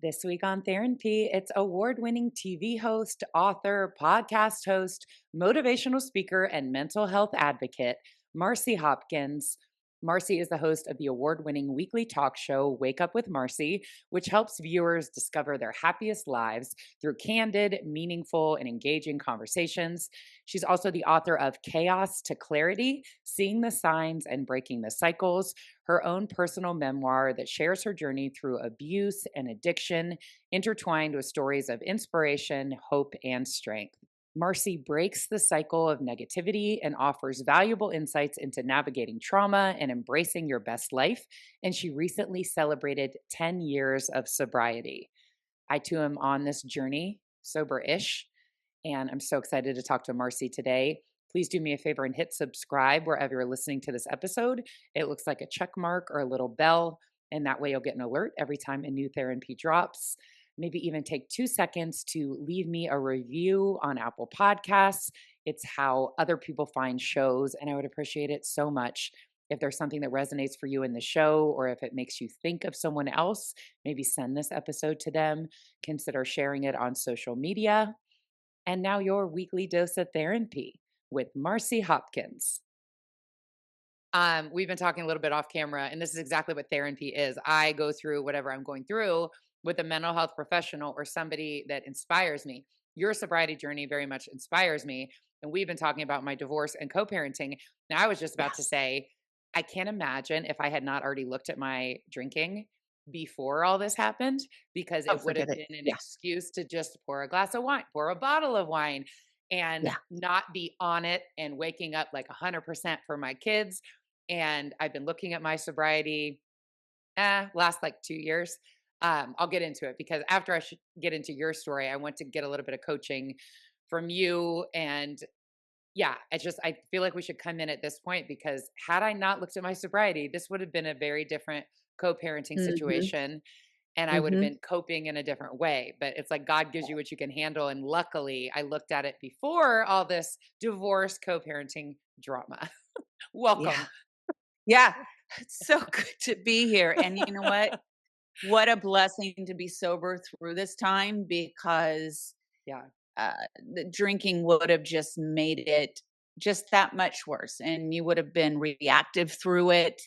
This week on thERINpy, it's award-winning TV host, author, podcast host, motivational speaker, and mental health advocate, Marci Hopkins. Marci is the host of the award-winning weekly talk show Wake Up with Marci, which helps viewers discover their happiest lives through candid, meaningful, and engaging conversations. She's also the author of Chaos to Clarity: Seeing the Signs and Breaking the Cycles, her own personal memoir that shares her journey through abuse and addiction, intertwined with stories of inspiration, hope, and strength. Marci breaks the cycle of negativity and offers valuable insights into navigating trauma and embracing your best life. And she recently celebrated 10 years of sobriety. I too am on this journey, sober ish, and I'm so excited to talk to Marci today. Please do me a favor and hit subscribe wherever you're listening to this episode. It looks like a check mark or a little bell, and that way you'll get an alert every time a new thERINpy drops. Maybe even take 2 seconds to leave me a review on Apple Podcasts. It's how other people find shows, and I would appreciate it so much. If there's something that resonates for you in the show, or if it makes you think of someone else, maybe send this episode to them. Consider sharing it on social media. And now your weekly dose of thERINpy with Marci Hopkins. We've been talking a little bit off camera, and this is exactly what thERINpy is. I go through whatever I'm going through with a mental health professional or somebody that inspires me. Your sobriety journey very much inspires me. And we've been talking about my divorce and co-parenting. Now, I was just about to Yes. say, I can't imagine if I had not already looked at my drinking before all this happened, because Oh, it would forget have it. been an Yeah. excuse to just pour a glass of wine, pour a bottle of wine, and Yeah. not be on it and waking up like 100% for my kids. And I've been looking at my sobriety last like 2 years. I'll get into it because after I should get into your story, I want to get a little bit of coaching from you. And yeah, I feel like we should come in at this point because had I not looked at my sobriety, this would have been a very different co-parenting Mhm. situation, and I would have Mhm. been coping in a different way. But it's like God gives you what you can handle. And luckily, I looked at it before all this divorce co-parenting drama. Yeah. Welcome. Yeah. It's so good to be here. And you know what? What a blessing to be sober through this time because Yeah. uh, the drinking would have just made it just that much worse. And you would have been reactive through it,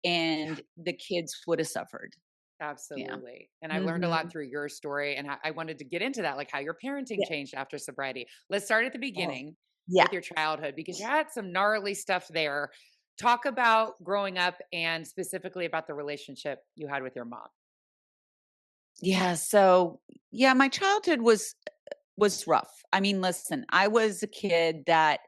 Yeah. and the kids would have suffered. Yeah. Absolutely. And I've learned a lot Mhm. through your story. And I wanted to get into that, like how your parenting Yeah. changed after sobriety. Let's start at the Oh, beginning yeah. with your childhood because you had some gnarly stuff there. Talk about growing up and specifically about the relationship you had with your mom. Yeah. So, yeah, my childhood was rough. I mean, listen, I was a kid that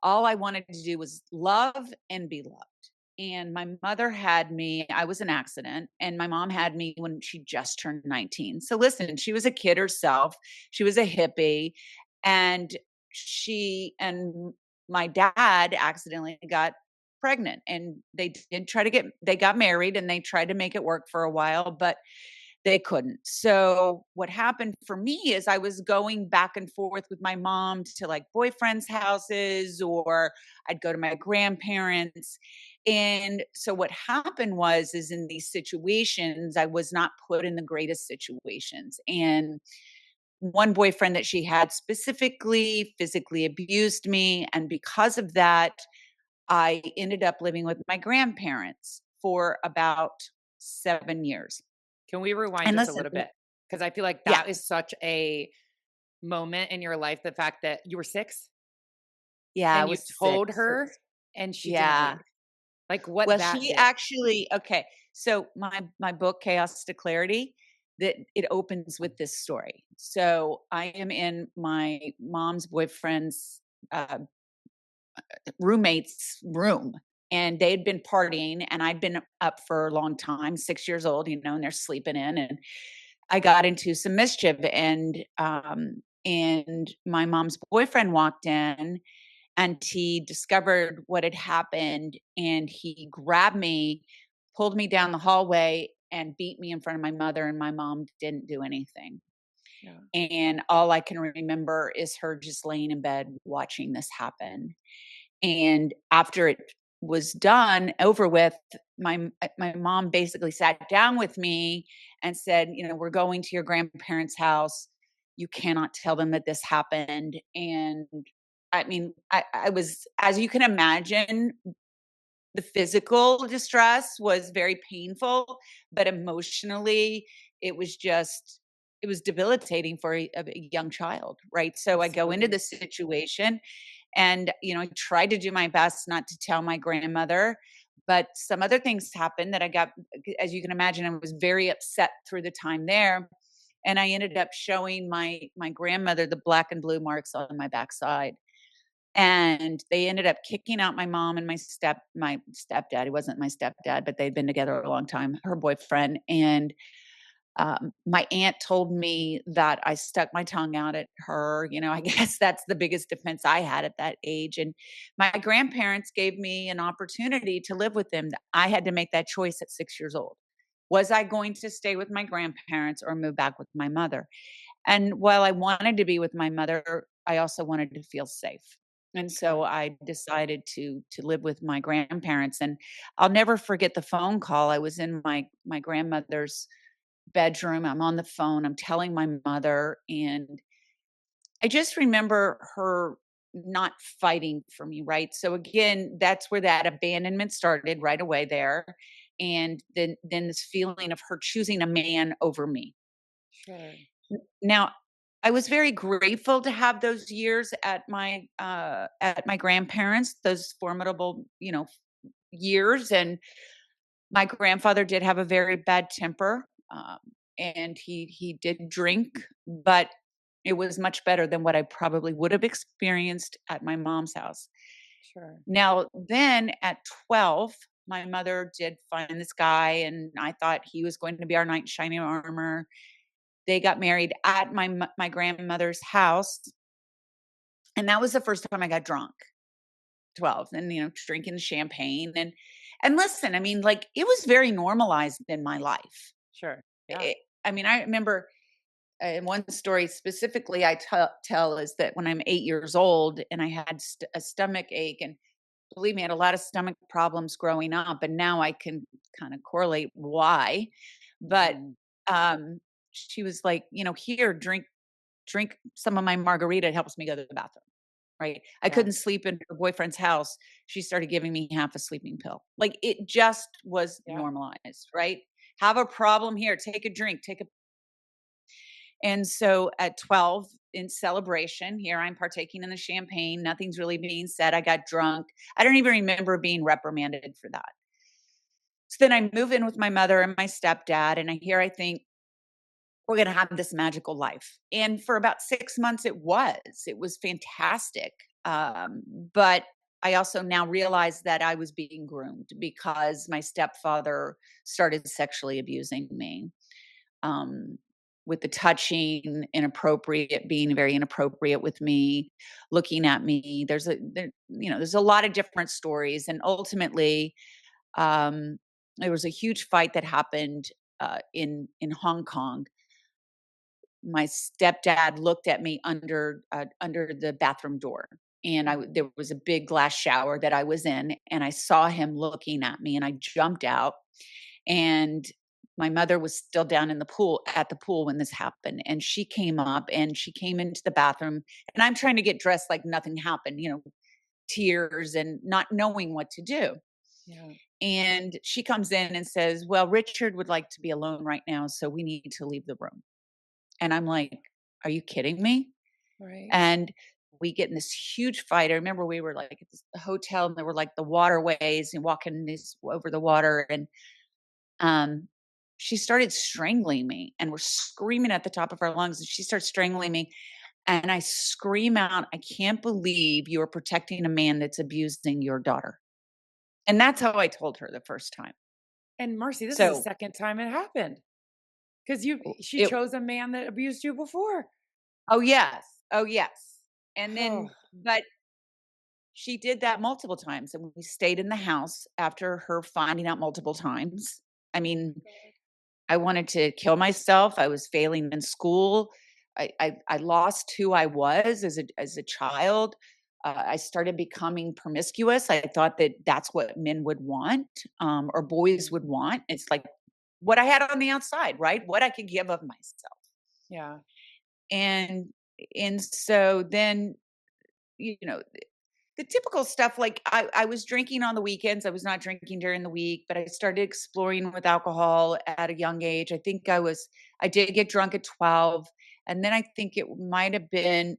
all I wanted to do was love and be loved. And my mother had me, I was an accident, and my mom had me when she just turned 19. So listen, she was a kid herself. She was a hippie, and she and my dad accidentally got pregnant, and they got married and they tried to make it work for a while, but they couldn't. So what happened for me is I was going back and forth with my mom to like boyfriends' houses, or I'd go to my grandparents. And so what happened was is in these situations I was not put in the greatest situations. And one boyfriend that she had specifically physically abused me, and because of that I ended up living with my grandparents for about 7 years. Can we rewind And just a listen, little bit? Because I feel like yeah, that is such a moment in your life. The fact that you were 6 yeah, I and you was told 6. her and she didn't Yeah. leave. Like what Well, that she did. actually okay, so my book, Chaos to Clarity, that it opens with this story. So, I am in my mom's boyfriend's, uh, roommate's room, and they'd been partying, and I'd been up for a long time, 6 years old, and they're sleeping in, and I got into some mischief, and my mom's boyfriend walked in, and he discovered what had happened, and he grabbed me, pulled me down the hallway, and beat me in front of my mother, and my mom didn't do anything. Yeah. And all I can remember is her just laying in bed watching this happen. And after it was done over with, my mom basically sat down with me and said, "We're going to your grandparents' house. You cannot tell them that this happened." And I mean, I was, as you can imagine, the physical distress was very painful, but emotionally, it was just it was debilitating for a young child, right? So I go into Absolutely. this situation and, I tried to do my best not to tell my grandmother, but some other things happened that I got, as you can imagine, I was very upset through the time there. And I ended up showing my grandmother the black and blue marks on my backside. And they ended up kicking out my mom and my stepdad. He wasn't my stepdad, but they'd been together a long time, her boyfriend. And my aunt told me that I stuck my tongue out at her. I guess that's the biggest defense I had at that age. And my grandparents gave me an opportunity to live with them. I had to make that choice at 6 years old. Was I going to stay with my grandparents or move back with my mother? And while I wanted to be with my mother, I also wanted to feel safe. And so Sure. I decided to live with my grandparents. And I'll never forget the phone call. I was in my grandmother's bedroom. I'm on the phone. I'm telling my mother, and I just remember her not fighting for me, right? So again, that's where that abandonment started right away there. And then this feeling of her choosing a man over me. Sure. Now, I was very grateful to have those years at my grandparents, those formidable, years. And my grandfather did have a very bad temper, and he did drink, but it was much better than what I probably would have experienced at my mom's house. Sure. Now, then at 12, my mother did find this guy, and I thought he was going to be our knight in shining armor. They got married at my grandmother's house, and that was the first time I got drunk. 12, and, drinking the champagne, and listen, I mean, like, it was very normalized in my life. Sure. Yeah. Eh, I mean, I remember, one story specifically I tell is that when I'm 8 years old and I had a stomach ache, and believe me, I had a lot of stomach problems growing up, and now I can kinda correlate why, but, Mhm. um, she was like, "Here, drink some of my margarita, it helps me go to the bathroom." Right? I Yeah. couldn't sleep in her boyfriend's house. She started giving me half a sleeping pill. Like, it just was Yeah. normalized, right? Have a problem here, take a drink, take a and so at 12, in celebration, here I'm partaking in the champagne, nothing's really being said. I got drunk. I don't even remember being reprimanded for that. So then I move in with my mother and my stepdad, and I think we're gonna have this magical life. And for about 6 months, it was. It was fantastic. But I also now realize that I was being groomed because my stepfather started sexually abusing me, um, with the touching, inappropriate, being very inappropriate with me, looking at me. There's a lot of different stories, and ultimately, um, there was a huge fight that happened in Hong Kong. My stepdad looked at me under the bathroom door, and Mhm. there was a big glass shower that I was in, and I saw him looking at me, and I jumped out. And my mother was still down in the pool at the pool when this happened, and she came up and she came into the bathroom, and I'm trying to get dressed like nothing happened, tears and not knowing what to do. Yeah. And she comes in and says, "Well, Richard would like to be alone right now, so we need to leave the room." And I'm like, "Are you kidding me?" Right. And we get in this huge fight. I remember we were like at this hotel, and there were like the waterways and walking this over the water. And um, she started strangling me, and we're screaming at the top of our lungs. And she starts strangling me. And I scream out, "I can't believe you are protecting a man that's abusing your daughter." And that's how I told her the first time. And Marcy, this is the So second time it happened because she it, chose a man that abused you before. oh, yes. Oh, yes. And Oh, then, but she did that multiple times, and we stayed in the house after her finding out multiple times. I mean, I wanted to kill myself. I was failing in school. I lost who I was as a child. I started becoming promiscuous. I thought that that's what men would want, or boys Mhm. would want. It's like what I had on the outside, right? What I could give of myself. Yeah. And so then, you know, the typical stuff, like I was drinking on the weekends. I was not drinking during the week, but I started exploring with alcohol at a young age. I did get drunk at 12. And then I think it might have been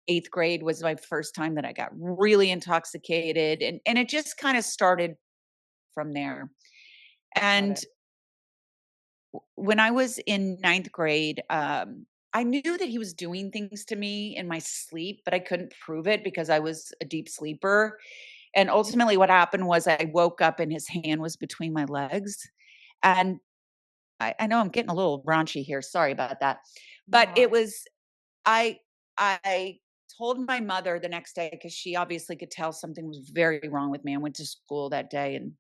eighth grade was my first time that I got really intoxicated. And it just kind of started from there. Got And it. when I was in ninth grade, I knew that he was doing things to me in my sleep, but I couldn't prove it because I was a deep sleeper. And ultimately, what happened was I woke up and his hand was between my legs. And I know I'm getting a little raunchy here. Sorry about that. But No, it was, I, I told my mother the next day because she obviously could tell something was very wrong with me. I went to school that day and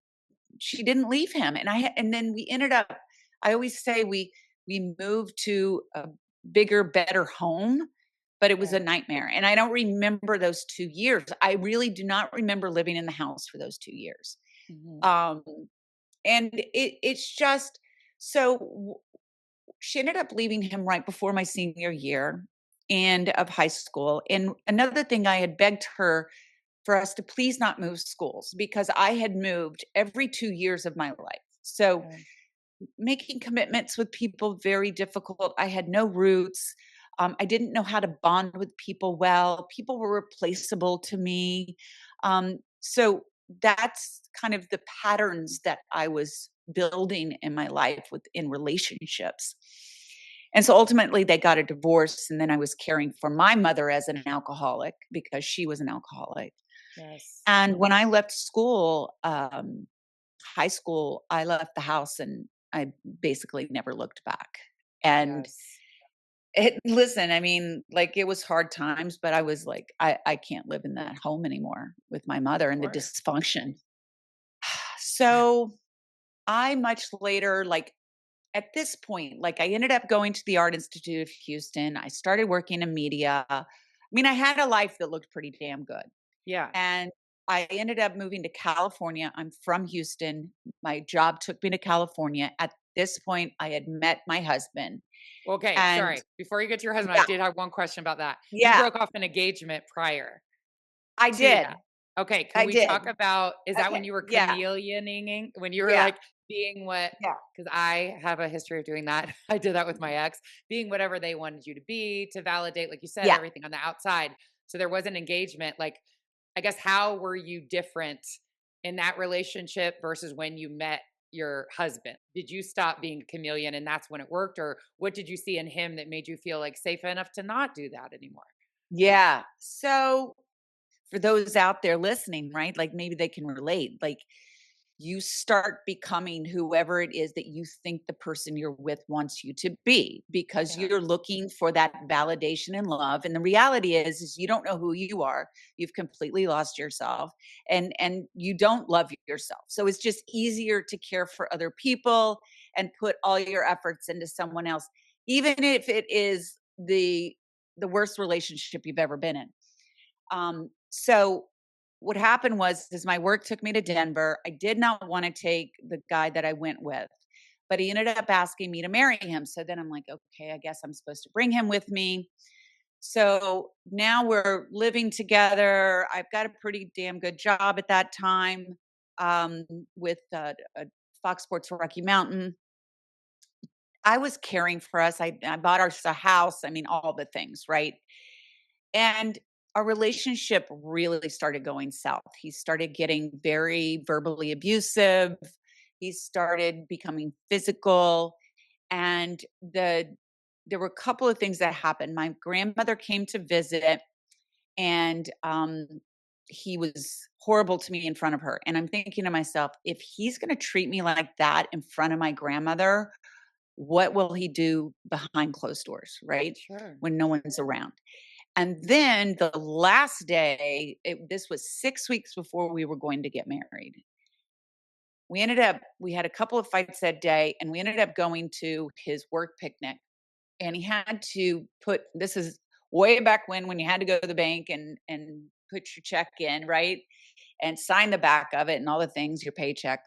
she didn't leave him, and then we ended up, I always say we moved to a bigger, better home, but it was a yeah. nightmare, and I don't remember those 2 years. I really do not remember living in the house for those 2 years. Mhm. Um, and it's just so w she ended up leaving him right before my senior year and of high school, and another thing I had begged her for us to please not move schools because I had moved every 2 years of my life. So Yeah. making commitments with people very difficult. I had no roots. I didn't know how to bond with people well. People were replaceable to me. So that's kind of the patterns that I was building in my life in relationships. And so ultimately they got a divorce and then I was caring for my mother as an alcoholic because she was an alcoholic. Yes. And when I left school, high school, I left the house and I basically never looked back. And Yes. listen, I mean, like it was hard times, but I was like, I can't live in that home anymore with my Of mother and the course. dysfunction. So I much later, like at this point, like I ended up going to the Art Institute of Houston. I started working in media. I mean, I had a life that looked pretty damn good. Yeah. And I ended up moving to California. I'm from Houston. My job took me to California. At this point, I had met my husband. Okay, And sorry. Before you get to your husband, I yeah, did have one question about that. You yeah, broke off an engagement prior I to did. that. Okay, can I we did. talk about, is that when Okay. you were Yeah. chameleoning, when you were Yeah. like being what, Yeah. because I have a history of doing that. I did that with my ex, being whatever they wanted you to be to validate, like you said, Yeah. everything on the outside. So there was an engagement. Like, I guess, how were you different in that relationship versus when you met your husband? Did you stop being a chameleon and that's when it worked? Or what did you see in him that made you feel like safe enough to not do that anymore? Yeah. So for those out there listening, right? Like maybe they can relate. Like you start becoming whoever it is that you think the person you're with wants you to be because Yeah. you're looking for that validation and love, and the reality is you don't know who you are. You've completely lost yourself, and you don't love yourself, so it's just easier to care for other people and put all your efforts into someone else, even if it is the worst relationship you've ever been in. So what happened was is my work took me to Denver. I did not want to take the guy that I went with, but he ended up asking me to marry him. So then I'm like, okay, I guess I'm supposed to bring him with me. So now we're living together. I've got a pretty damn good job at that time, um, with Fox Sports Rocky Mountain. I was caring for us. I bought us a house. I mean, all the things, right? And our relationship really started going south. He started getting very verbally abusive. He started becoming physical. And there were a couple of things that happened. My grandmother came to visit, and he was horrible to me in front of her. And I'm thinking to myself, if he's going to treat me like that in front of my grandmother, what will he do behind closed doors, right? Sure. When no one's around. And then the last day, this was 6 weeks before we were going to get married. We had a couple of fights that day, and we ended up going to his work picnic. And he had to put this is way back when you had to go to the bank and put your check in, right? And sign the back of it and all the things, your paycheck.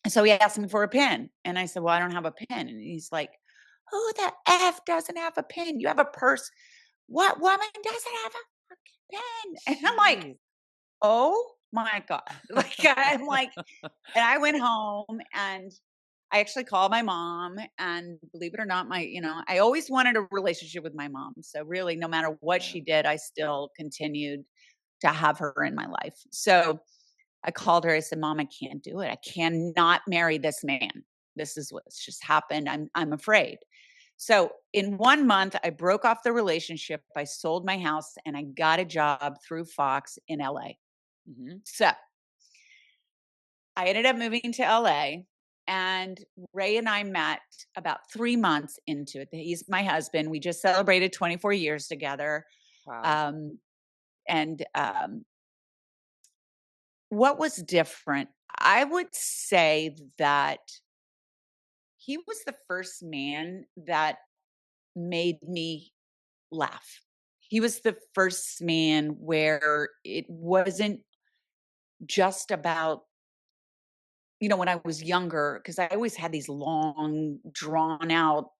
And so he asked me for a pen. And I said, "Well, I don't have a pen." And he's like, "Who the F doesn't have a pen? You have a purse. What woman doesn't have a fucking pen?" And I'm like, Jeez. "Oh my God." Like, I'm like, and I went home and I actually called my mom, and believe it or not, I always wanted a relationship with my mom. So really, no matter what Yeah. she did, I still continued to have her in my life. So I called her. I said, "Mom, I can't do it. I cannot marry this man. This is what's just happened. I'm afraid." So in 1 month, I broke off the relationship. I sold my house and I got a job through Fox in LA. Mhm. So I ended up moving to LA, and Ray and I met about 3 months into it. He's my husband. We just celebrated 24 years together. Wow. Um, and What was different? I would say that he was the first man that made me laugh. He was the first man where it wasn't just about, when I was younger, because I always had these long, drawn out,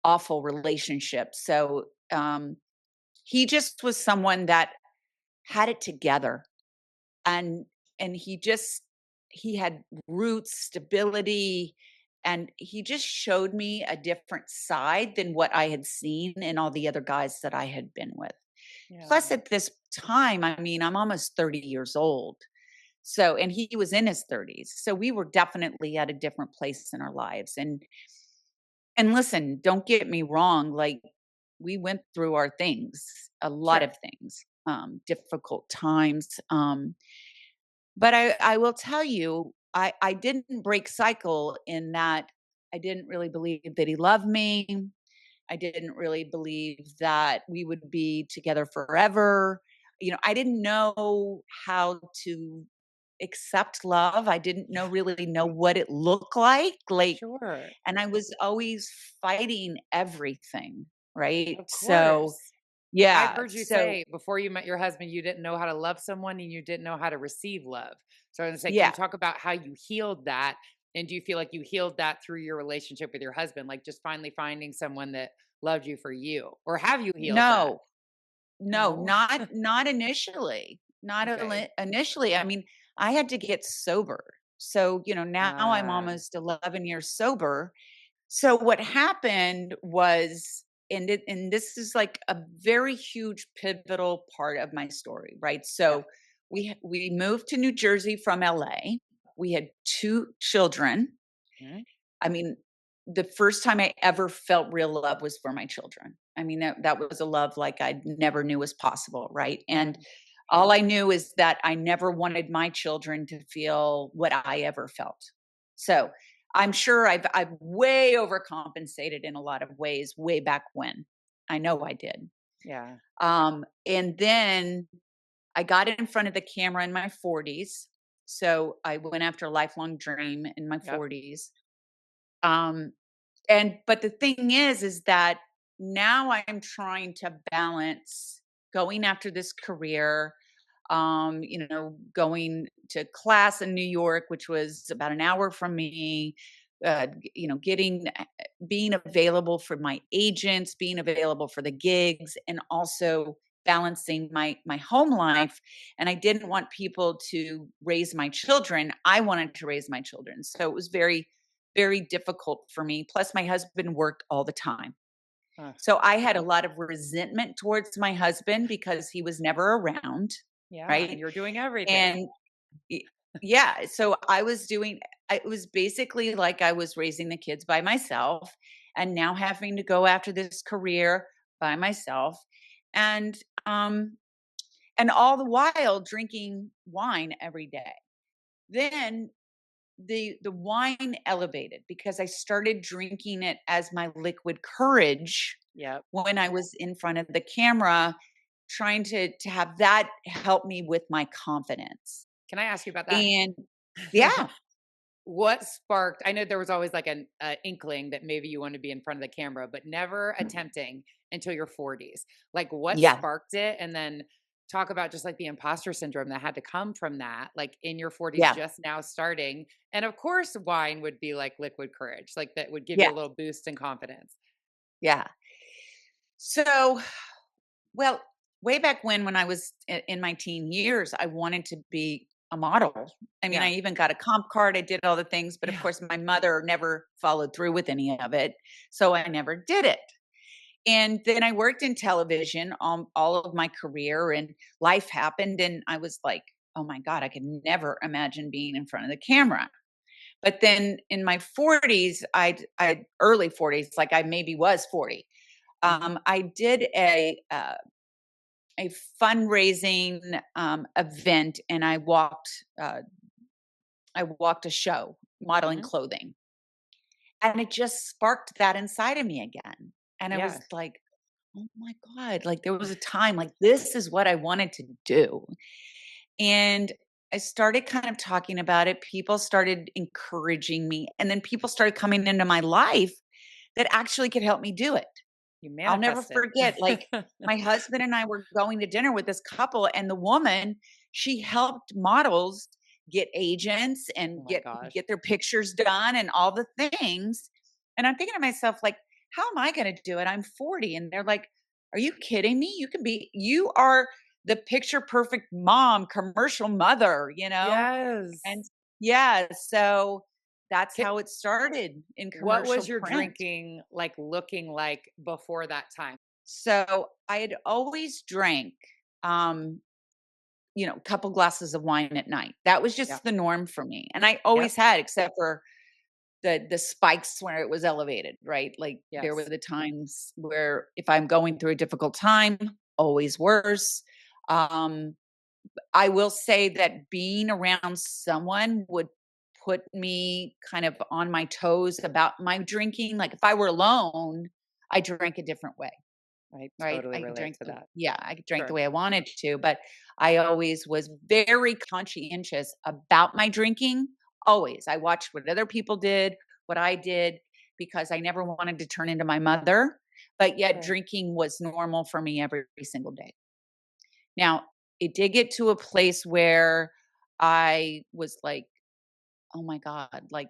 awful relationships. So he just was someone that had it together, and he had roots, stability, and he just showed me a different side than what I had seen in all the other guys that I had been with. Yeah. Plus, at this time, I mean, I'm almost 30 years old. So, and he was in his 30s. So we were definitely at a different place in our lives. And listen, don't get me wrong, like, we went through our things, a lot Sure. of things, difficult times. But I will tell you, I didn't break cycle in that I didn't really believe that he loved me. I didn't really believe that we would be together forever. I didn't know how to accept love. I didn't really know what it looked like, Sure. and I was always fighting everything, right? Of So, course. I've yeah, heard you so say before you met your husband, you didn't know how to love someone and you didn't know how to receive love. So I was gonna say, can you yeah. talk about how you healed that? And do you feel like you healed that through your relationship with your husband? Like just finally finding someone that loved you for you? Or have you healed that? No. No, No. not initially. Not Okay. initially. I mean, I had to get sober. So, now I'm Ah, almost 11 years sober. So what happened was, and this is like a very huge pivotal part of my story, right? yep. So we moved to New Jersey from LA. We had 2 children. Mhm. I mean, the first time I ever felt real love was for my children. I mean, that was a love like I never knew was possible, right? Yeah. And all I knew is that I never wanted my children to feel what I ever felt. So I'm sure I've way overcompensated in a lot of ways way back when. I know I did. Yeah. And then I got in front of the camera in my 40s. So I went after a lifelong dream in my Yep. 40s. Um, but the thing is that now I'm trying to balance going after this career, going to class in New York, which was about an hour from me, being available for my agents, being available for the gigs, and also balancing my home life. And I didn't want people to raise my children. I wanted to raise my children. So it was very, very difficult for me. Plus, my husband worked all the time. Ugh. So I had a lot of resentment towards my husband because he was never around, Yeah. And right? you're doing everything. And y yeah, so it was basically like I was raising the kids by myself and now having to go after this career by myself, and, um, and all the while drinking wine every day. Then the wine elevated because I started drinking it as my liquid courage Yep. when I was in front of the camera, trying to have that help me with my confidence. Can I ask you about that? And yeah. What sparked I know there was always like an inkling that maybe you want to be in front of the camera, but never attempting until your 40s. Like what Yeah. sparked it? And then talk about just like the imposter syndrome that had to come from that, like in your 40s, Yeah. just now starting. And of course, wine would be like liquid courage, like that would give Yeah. you a little boost in confidence. Yeah. So, well, way back when I was in my teen years, I wanted to be a model. I mean, Yeah. I even got a comp card. I did all the things, but of Yeah. course, my mother never followed through with any of it. So I never did it. And then I worked in television all of my career, and life happened. And I was like, oh my God, I could never imagine being in front of the camera. But then in my 40s, I early 40s, like I maybe was 40. Hmm. I did a fundraising event, and I walked a show modeling Hmm. clothing, and it just sparked that inside of me again. And I was Yeah. like, oh my God, like there was a time like this is what I wanted to do. And I started kind of talking about it. People started encouraging me, and then people started coming into my life that actually could help me do it. You I'll never manifested. forget, like, my husband and I were going to dinner with this couple, and the woman, she helped models get agents Oh and my gosh. get their pictures done and all the things, and I'm thinking to myself, like, "How am I gonna do it? I'm 40," and they're like, "Are you kidding me? You are the picture perfect mom, commercial mother," you know? And Yes. yeah, so that's Ki- how it started in What commercial was your print. drinking like looking like before that time? So I had always drank, um, a couple glasses of wine at night. That was Yeah. just the norm for me. And I Yep. always had, except for the spikes where it was elevated, right? Like there were Yes. the times where if I'm going through a difficult time, always worse. Um, I will say that being around someone would put me kind of on my toes about my drinking. Like if I were alone, I drank a different way. I Right? totally I relate drank to that. I drank the Sure. way I wanted to, but I always was very conscientious about my drinking, always. I watched what other people did, what I did, because I never wanted to turn into my mother, but yet Sure. drinking was normal for me every single day. Now, it did get to a place where I was like, "Oh my god, like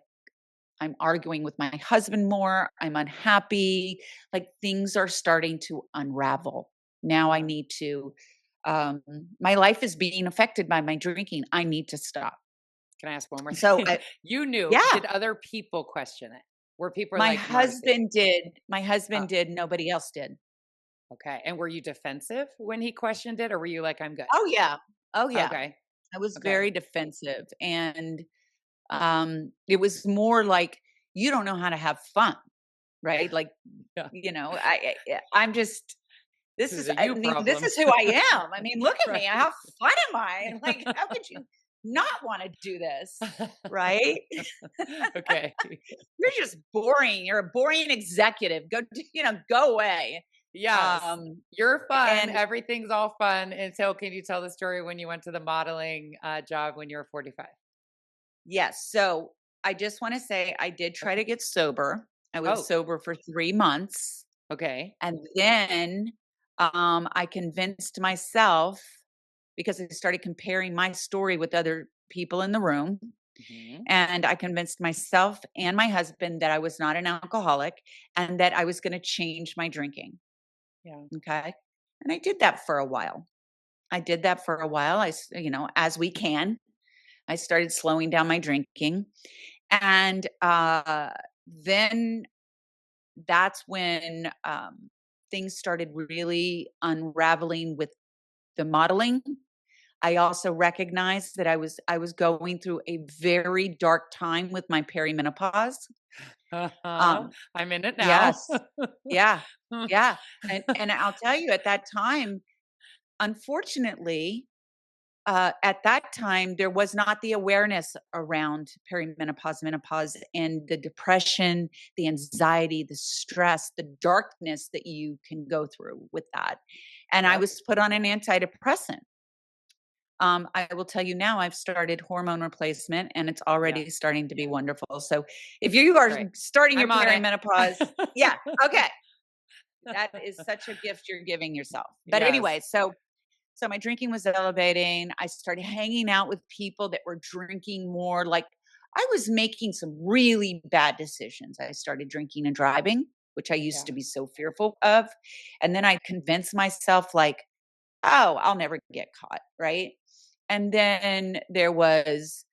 I'm arguing with my husband more. I'm unhappy. Like things are starting to unravel. Now I Yeah. need to, um, my life is being affected by my drinking. I need to stop. Can I ask one more So, thing? You knew. yeah, Did other people question it? Were people my like, Marcy? husband did. My Oh, husband did. Nobody else did. okay. And were you defensive when he questioned it, or were you like, I'm good? Oh, yeah. Oh, yeah. Okay. I was Okay. very defensive. And it was more like, you don't know how to have fun, right? Like, Yeah. I'm just, This is a I you mean, this problem. is who I am. I mean, look at me. Right. How fun am I? Like, how could you not want to do this? Right? Okay. You're just boring. You're a boring executive. Go away. Yes. Um, You're fun. and Everything's all fun until can you tell the story when you went to the modeling job when you were 45? yes, so I just want to say I did try Okay. to get sober. I was Oh, sober for 3 months. okay. And then I convinced myself because I started comparing my story with other people in the room. Hmm. And I convinced myself and my husband that I was not an alcoholic and that I was going to change my drinking. Yeah. Okay. And I did that for a while. As we can, I started slowing down my drinking. And then that's when things started really unraveling with the modeling. I also recognized that I was going through a very dark time with my perimenopause. Uh-huh. Um, I'm in it now. yes. Yeah. Yeah. And I'll tell you at that time, unfortunately, at that time, there was not the awareness around perimenopause, menopause, and the depression, the anxiety, the stress, the darkness that you can go through with that. And I Yep. was put on an antidepressant. I will tell you now, I've started hormone replacement and it's Yeah. already starting to be wonderful. So if you are Great. starting your I'm on it. perimenopause, yeah, okay. That is such a gift you're giving yourself. But Yes. anyway, so So my drinking was elevating. I started hanging out with people that were drinking more. Like I was making some really bad decisions. I started drinking and driving, which I used to Yeah. be so fearful of. And then I convinced myself, like, oh, I'll never get caught. Right. And then there was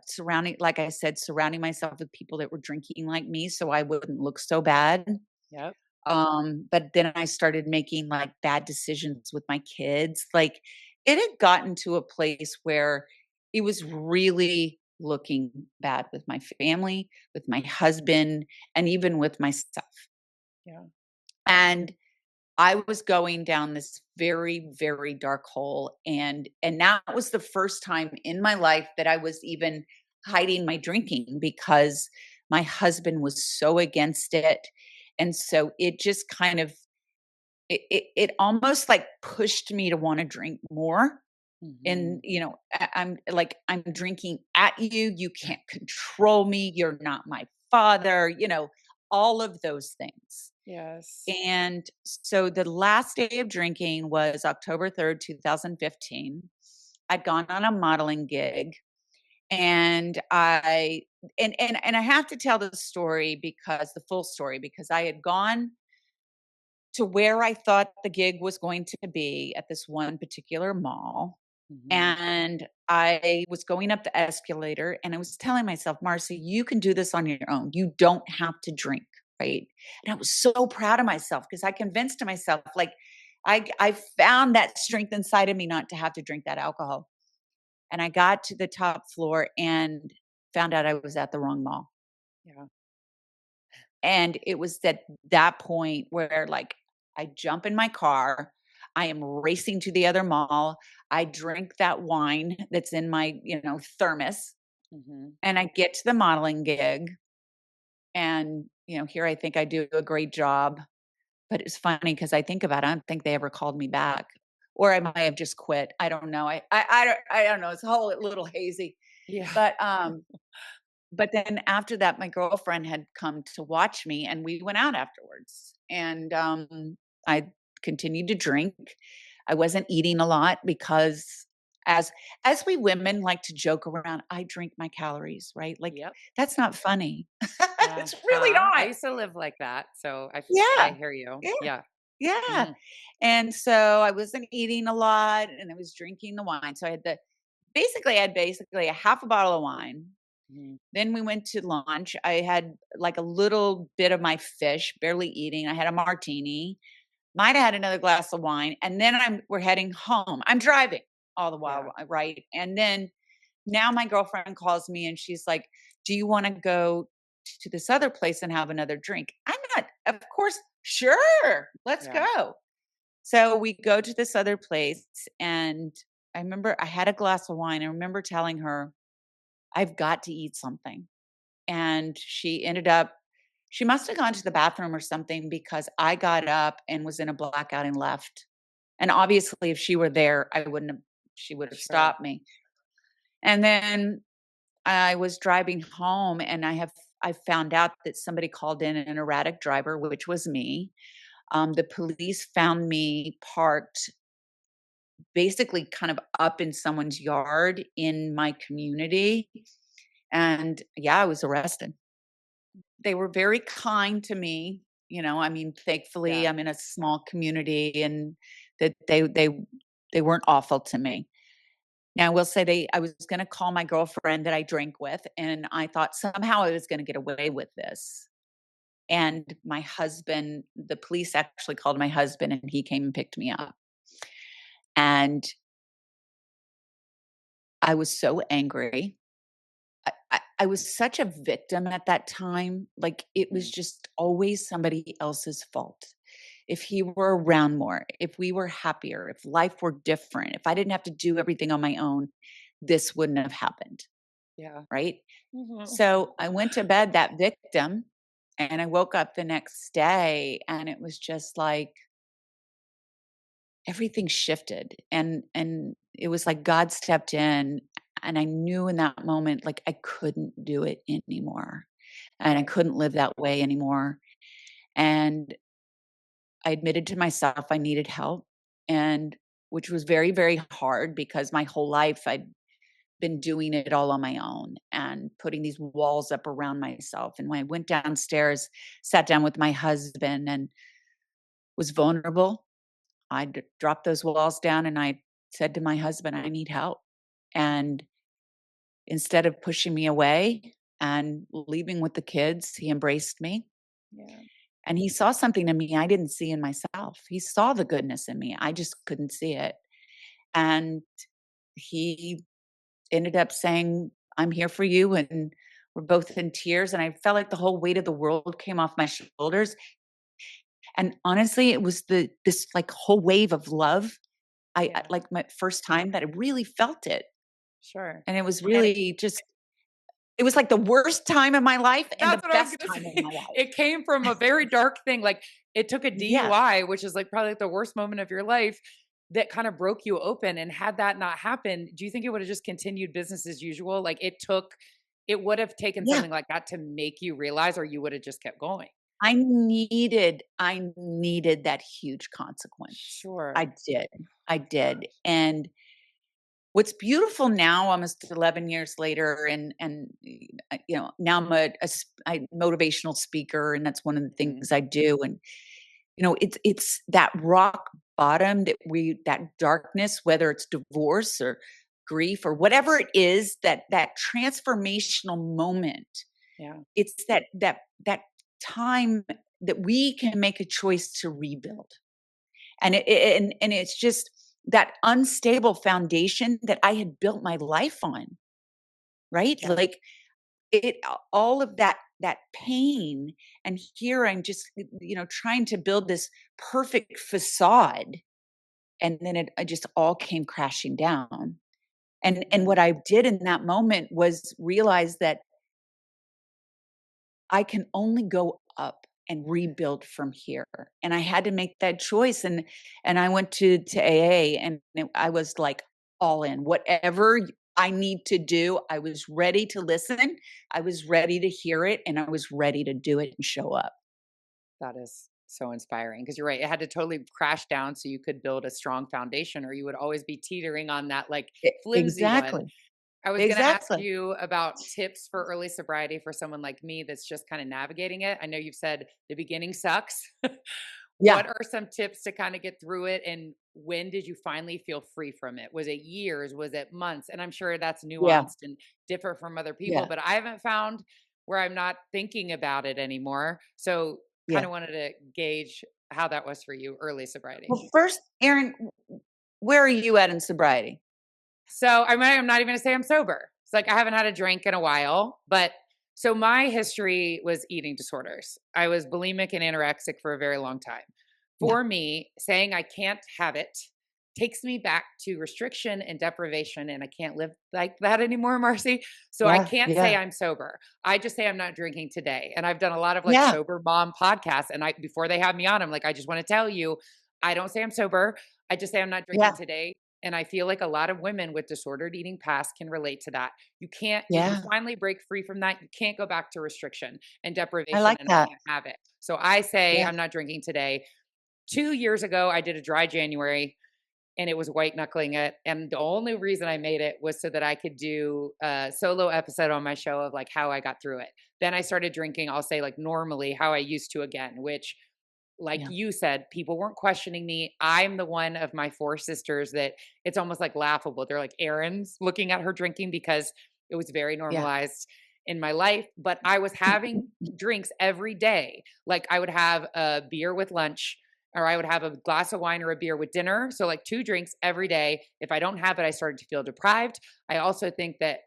surrounding, like I said, surrounding myself with people that were drinking like me so I wouldn't look so bad. Yep. But then I started making, like, bad decisions with my kids. Like, it had gotten to a place where it was really looking bad with my family, with my husband, and even with myself. Yeah. And I was going down this very, very dark hole, and that was the first time in my life that I was even hiding my drinking because my husband was so against it, and so it just kind of it almost, like, pushed me to wanna drink more, and, Mhm. I'm like, "I'm drinking at you, you can't control me, you're not my father," all of those things. Yes. And so the last day of drinking was October 3rd, 2015. I'd gone on a modeling gig, and I have to tell the story because the full story, because I had gone to where I thought the gig was going to be at this one particular mall. Mhm. And I was going up the escalator and I was telling myself, Marcy, you can do this on your own. You don't have to drink. Right. And I was so proud of myself because I convinced myself, like, I found that strength inside of me not to have to drink that alcohol. And I got to the top floor and found out I was at the wrong mall. Yeah. And it was at that point where, like, I jump in my car, I am racing to the other mall, I drink that wine that's in my, thermos, Mhm. and I get to the modeling gig, and, here I think I do a great job, but it's funny because I think about it, I don't think they ever called me back, or I might have just quit, I don't know, I don't know, it's a whole little hazy, Yeah. but, then after that, my girlfriend had come to watch me, and we went out afterwards, and, I continued to drink. I wasn't eating a lot because as we women like to joke around, "I drink my calories," right? Like, Yep. that's not funny. Yeah. It's really I not. used to live like that, so I Yeah. hear you. Yeah. Yeah. Yeah. Mhm. And so I wasn't eating a lot, and I was drinking the wine, so I had basically a half a bottle of wine. Mhm. Then we went to lunch. I had, like, a little bit of my fish, barely eating. I had a martini, might have had another glass of wine, and then we're heading home. I'm driving all the while, Yeah. right? And then now my girlfriend calls me and she's like, "Do you wanna go to this other place and have another drink?" I'm not, of course, "Sure, let's Yeah. go." So we go to this other place, and I remember I had a glass of wine. I remember telling her, "I've got to eat something." And she must have gone to the bathroom or something because I got up and was in a blackout and left. And obviously, if she were there, she would have Sure. stopped me. And then I was driving home and I found out that somebody called in an erratic driver, which was me. The police found me parked basically kind of up in someone's yard in my community. And yeah, I was arrested. They were very kind to me, I mean, thankfully, Yeah. I'm in a small community and that they weren't awful to me. Now, I will say I was gonna call my girlfriend that I drink with, and I thought somehow I was gonna get away with this. And my husband the police actually called my husband, and he came and picked me up. And I was so angry. I was such a victim at that time, like, it was Mhm. just always somebody else's fault. If he were around more, if we were happier, if life were different, if I didn't have to do everything on my own, this wouldn't have happened, Yeah. right? Mhm. So, I went to bed that victim, and I woke up the next day, and it was just like everything shifted, and it was like God stepped in, and I knew in that moment, like, I couldn't do it anymore, and I Right. couldn't live that way anymore, and I admitted to myself I needed help, and which was very, very hard because my whole life I'd been doing it all on my own and putting these walls up around myself. And when I went downstairs, sat down with my husband and was vulnerable, dropped those walls down and I said to my husband, I need help. And instead of pushing me away and leaving with the kids, he embraced me Yeah. and he saw something in me I didn't see in myself. He saw the goodness in me. I just couldn't see it. And he ended up saying, I'm here for you. And we're both in tears. And I felt like the whole weight of the world came off my shoulders. And honestly, it was this like whole wave of love. I Yeah. like my first time that I really felt it. Sure. And it was And really just it was like the worst time of my life and the that's what I was best gonna time of say. my life. It came from a very dark thing. Like it took a Yes. DUI, which is like probably like the worst moment of your life that kind of broke you open. And had that not happened, do you think it would have just continued business as usual? Like it would have taken Yeah. something like that to make you realize, or you would have just kept going. I needed that huge consequence. I Sure. did. I did. And what's beautiful now, almost 11 years later, now I'm a motivational speaker, and that's one of the Mhm. things I do. And it's that rock bottom that darkness, whether it's divorce or grief or whatever it is, that transformational moment. Yeah. It's that time that we can make a choice to rebuild. And it's just that unstable foundation that I had built my life on, right? Yeah. Like all of that pain, and here I'm just trying to build this perfect facade, and then it just all came crashing down. And Mhm. what I did in that moment was realize that I can only go up and rebuild from here. And I had to make that choice. And I went to AA, and I was like all in. Whatever I need to do, I was ready to listen. I was ready to hear it, and I was ready to do it and show up. That is so inspiring because you're right. It had to totally crash down so you could build a strong foundation, or you would always be teetering on that like flimsy one. Exactly. I was going to ask Exactly. you about tips for early sobriety for someone like me that's just kind of navigating it. I know you've said the beginning sucks. Yeah. What are some tips to kind of get through it? And when did you finally feel free from it? Was it years? Was it months? And I'm sure that's Yeah. nuanced and different from other people, Yeah. but I haven't found where I'm not thinking about it anymore. So kind Yeah. of wanted to gauge how that was for you, early sobriety. Well, first, Erin, where are you at in sobriety? So I'm not even gonna say I'm sober. It's like I haven't had a drink in a while, but so my history was eating disorders. I was bulimic and anorexic for a very long time. Yeah. For me, saying I can't have it takes me back to restriction and deprivation, and I can't live like that anymore, Marcy. So I Yeah. can't say Yeah. I'm sober. I just say I'm not drinking today. And I've done a lot of like Yeah. sober mom podcasts, and I before they have me on, I'm like, I just want to tell you, I don't say I'm sober. I just say I'm not drinking Yeah. today, and I feel like a lot of women with disordered eating past can relate to that. You can't, when you Yeah. finally break free from that, you can't go back to restriction and I deprivation, like and I that. can't have it. So I say, Yeah. I'm not drinking today. 2 years ago, I did a dry January and it was white knuckling it. And the only reason I made it was so that I could do a solo episode on my show of like how I got through it. Then I started drinking, I'll say like normally how I used to again, which like Yeah. you said, people weren't questioning me. I'm the one of my four sisters that it's almost like laughable. They're like Erin's looking at her drinking because it was very Yeah. normalized in my life. But I was having drinks every day. Like I would have a beer with lunch, or I would have a glass of wine or a beer with dinner. So, like two drinks every day. If I don't have it, I started to feel deprived. I also think that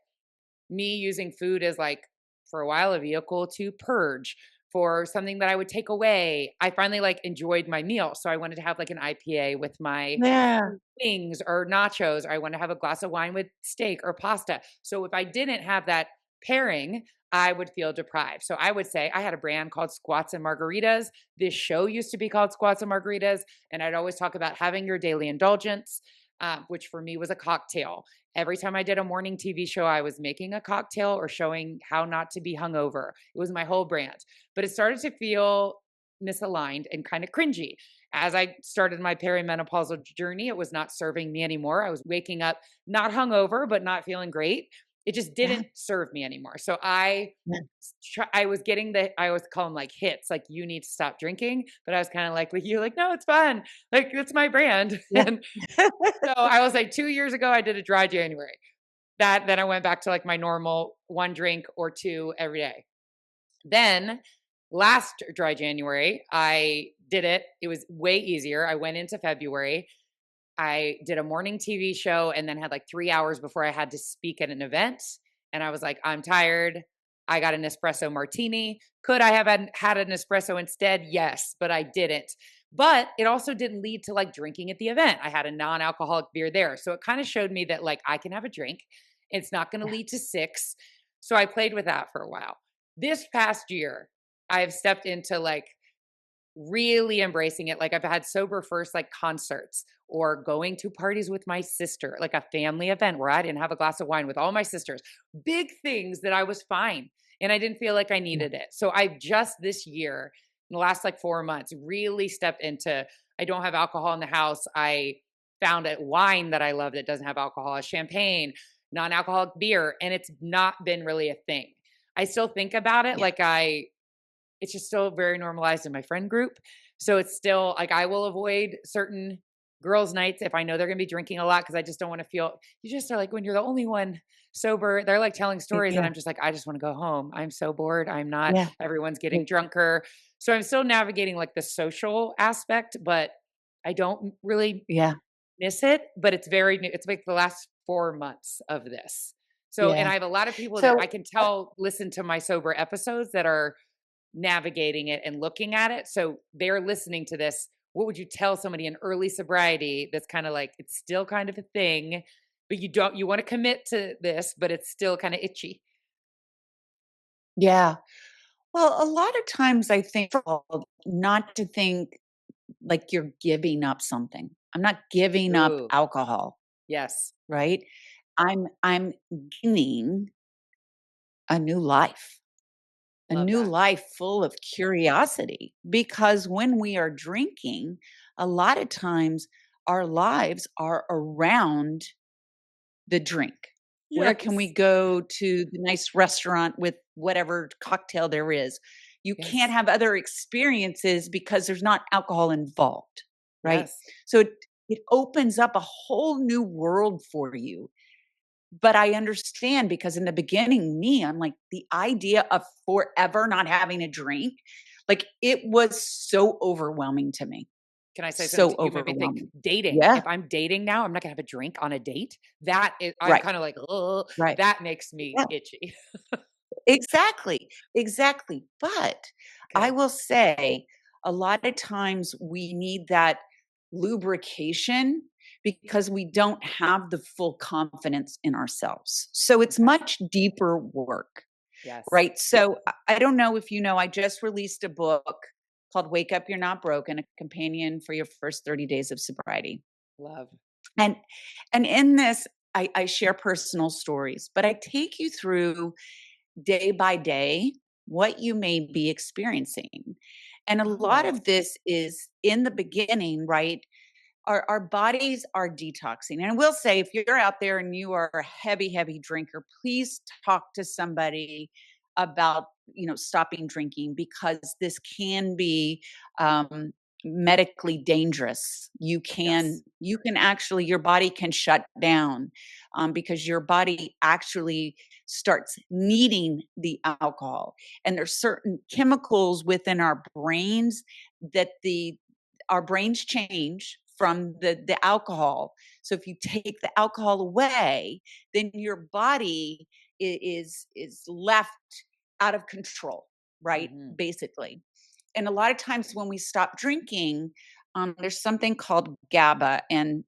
me using food as like for a while a vehicle to purge for something that I would take away. I finally like enjoyed my meal. So I wanted to have like an IPA with my Yeah. wings or nachos, or I want to have a glass of wine with steak or pasta. So if I didn't have that pairing, I would feel deprived. So I would say I had a brand called Squats and Margaritas. This show used to be called Squats and Margaritas. And I'd always talk about having your daily indulgence, which for me was a cocktail. Every time I did a morning TV show, I was making a cocktail or showing how not to be hungover. It was my whole brand. But it started to feel misaligned and kind of cringy. As I started my perimenopausal journey, it was not serving me anymore. I was waking up not hungover, but not feeling great. It just Yeah. didn't serve me anymore. So Yeah. I was getting I always call them like hits, like you need to stop drinking. But I was kind of like with you, like, no, it's fun. Like it's my brand. Yeah. And so I was like 2 years ago, I did a dry January. Then I went back to like my normal one drink or two every day. Then last dry January, I did it. It was way easier. I went into February. I did a morning TV show and then had like 3 hours before I had to speak at an event. And I was like, I'm tired. I got an espresso martini. Could I have had an espresso instead? Yes, but I didn't. But it also didn't lead to like drinking at the event. I had a non alcoholic beer there. So it kind of showed me that like I can have a drink. It's not going to Yeah. lead to six. So I played with that for a while. This past year, I've stepped into like really embracing it. Like I've had sober first like concerts or going to parties with my sister, like a family event where I didn't have a glass of wine with all my sisters. Big things that I was fine and I didn't feel like I Yeah. needed it. So I just this year, in the last like 4 months, really stepped into I don't have alcohol in the house. I found a wine that I love that doesn't have alcohol, a champagne, non-alcoholic beer, and it's not been really a thing. I still think about it Yeah. like it's just still very normalized in my friend group. So it's still like I will avoid certain girls' nights if I know they're going to be drinking a lot because I just don't want to feel. You just are like when you're the only one sober, they're like telling stories, and Yeah. I'm just like, I just want to go home. I'm so bored. I'm not. Yeah. Everyone's getting Yeah. drunker, so I'm still navigating like the social aspect, but I don't really Yeah. miss it. But it's very new. It's like the last 4 months of this. So, and Yeah. I have a lot of people that I So, can tell listen to my sober episodes that are navigating it and looking at it. So they're listening to this. What would you tell somebody in early sobriety that's kind of like it's still kind of a thing, but you want to commit to this, but it's still kind of itchy. yeah. Well, a lot of times I think not to think like you're giving up something. I'm not giving up Ooh, alcohol, yes. right? I'm gaining a new life. A Love new that. life full of curiosity because when we are drinking, a lot of times our lives are around the drink. Where can we Yes. go to the nice restaurant with whatever cocktail there is? You can't Yes. have other experiences because there's not alcohol involved, right? Yes. So it opens up a whole new world for you. But I understand because in the beginning, I'm like, the idea of forever not having a drink, like it was so overwhelming to me. Can I say something? So You made me think overwhelming. dating. Yeah. If I'm dating now, I'm not gonna have a drink on a date. That is, I'm Right. kind of like, oh, Right. that makes me Yeah. itchy. Exactly, exactly. But I Okay. will say a lot of times we need that lubrication because we don't have the full confidence in ourselves. So it's Okay. much deeper work, Yes. right? So I don't know if you know, I just released a book called Wake Up You're Not Broken, a companion for your first 30 days of sobriety. Love. And in this, I share personal stories, but I take you through day by day what you may be experiencing. And a lot Oh, of this is in the beginning, right? Our bodies are detoxing. And I will say, if you're out there and you are a heavy, heavy drinker, please talk to somebody about, stopping drinking because this can be um, medically dangerous. yes. You can actually, your body can shut down because your body actually starts needing the alcohol. And there's certain chemicals within our brains that our brains change from the alcohol. So if you take the alcohol away, then your body is left out of control, right? Mhm. Basically. And a lot of times when we stop drinking, there's something called GABA, and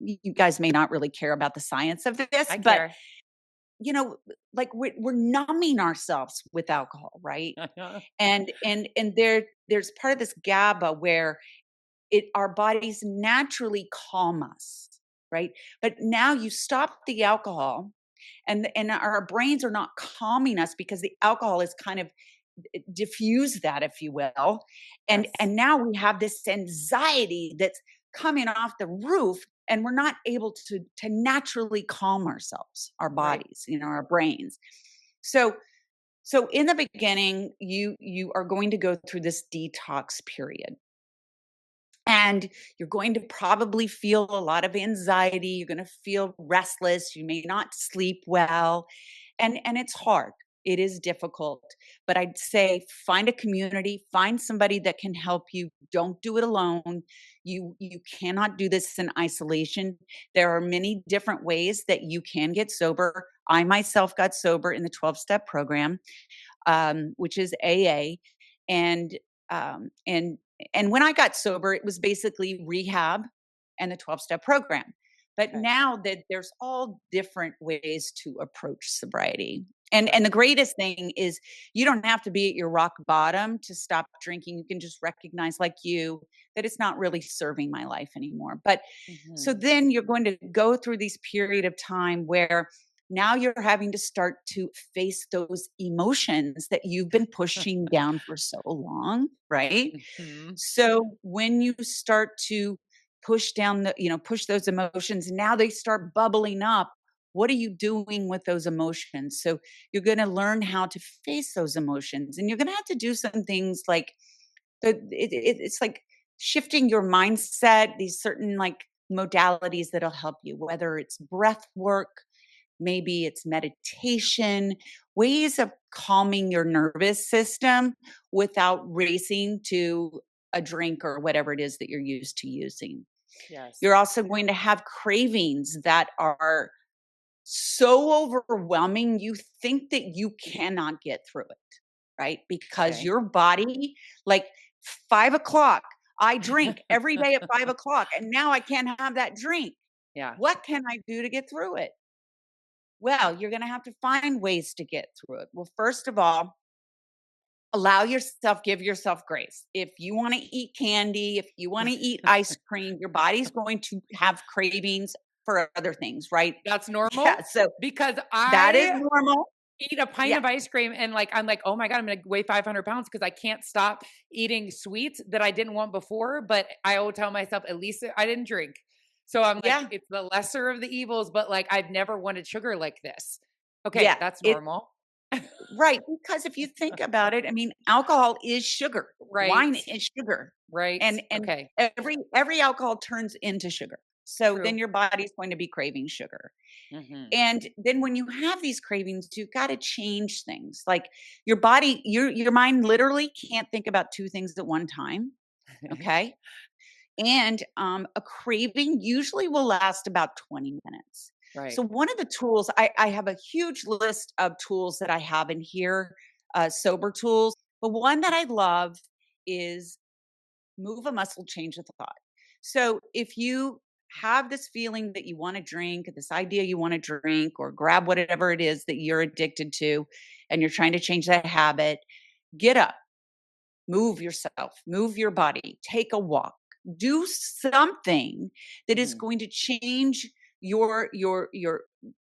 you guys may not really care about the science of this, I but care. you know, like we're numbing ourselves with alcohol, right? And there's part of this GABA where our bodies naturally calm us, right? But now you stop the alcohol and our brains are not calming us because the alcohol is kind of diffuse that, if you will. And Yes. now we have this anxiety that's coming off the roof, and we're not able to naturally calm ourselves, our Right. bodies, our brains. So in the beginning, you are going to go through this detox period. And you're going to probably feel a lot of anxiety, you're going to feel restless, you may not sleep well, and it's hard. It is difficult, but I'd say find a community, find somebody that can help you. Don't do it alone. You cannot do this in isolation. There are many different ways that you can get sober. I myself got sober in the 12-step program, which is AA. And um, and and when I got sober, it was basically rehab and the 12-step program. But Okay. now that there's all different ways to approach sobriety. And Right. the greatest thing is you don't have to be at your rock bottom to stop drinking. You can just recognize, like you, that it's not really serving my life anymore. But so Mhm. then you're going to go through this period of time where now you're having to start to face those emotions that you've been pushing down for so long, right? Mhm. So when you start to push down push those emotions, now they start bubbling up. What are you doing with those emotions? So you're going to learn how to face those emotions, and you're going to have to do some things like it's like shifting your mindset, these certain like modalities that'll help you, whether it's breath work, maybe it's meditation, ways of calming your nervous system without racing to a drink or whatever it is that you're used to using. Yes. You're also going to have cravings that are so overwhelming, you think that you cannot get through it, right? Because Okay. your body, like 5 o'clock, I drink every day at 5 o'clock, and now I can't have that drink. Yeah. What can I do to get through it? Well, you're going to have to find ways to get through it. Well, first of all, give yourself grace. If you want to eat candy, if you want to eat ice cream, your body's going to have cravings for other things, right? That's Yeah. normal So because that is I normal. eat a pint Yeah. of ice cream and like I'm like, "Oh my god, I'm gonna weigh 500 pounds because I can't stop eating sweets that I didn't want before." But I will tell myself, "At least I didn't drink." So I'm like, Yeah. it's the lesser of the evils, but like I've never wanted sugar like this. Okay, Yeah. that's It normal. right. Because if you think about it, I mean, alcohol is sugar. Right. Wine is sugar. Right. And Okay. every alcohol turns into sugar. So then True. your body's going to be craving sugar. Mhm. And then when you have these cravings, you've got to change things. Like your mind literally can't think about two things at one time. Okay. And a craving usually will last about 20 minutes. Right. So, one of the tools, I have a huge list of tools that I have in here, sober tools. But one that I love is move a muscle, change a thought. So, if you have this feeling that you want to drink, this idea you want to drink, or grab whatever it is that you're addicted to, and you're trying to change that habit, get up, move yourself, move your body, take a walk, do something that is Mhm. going to change your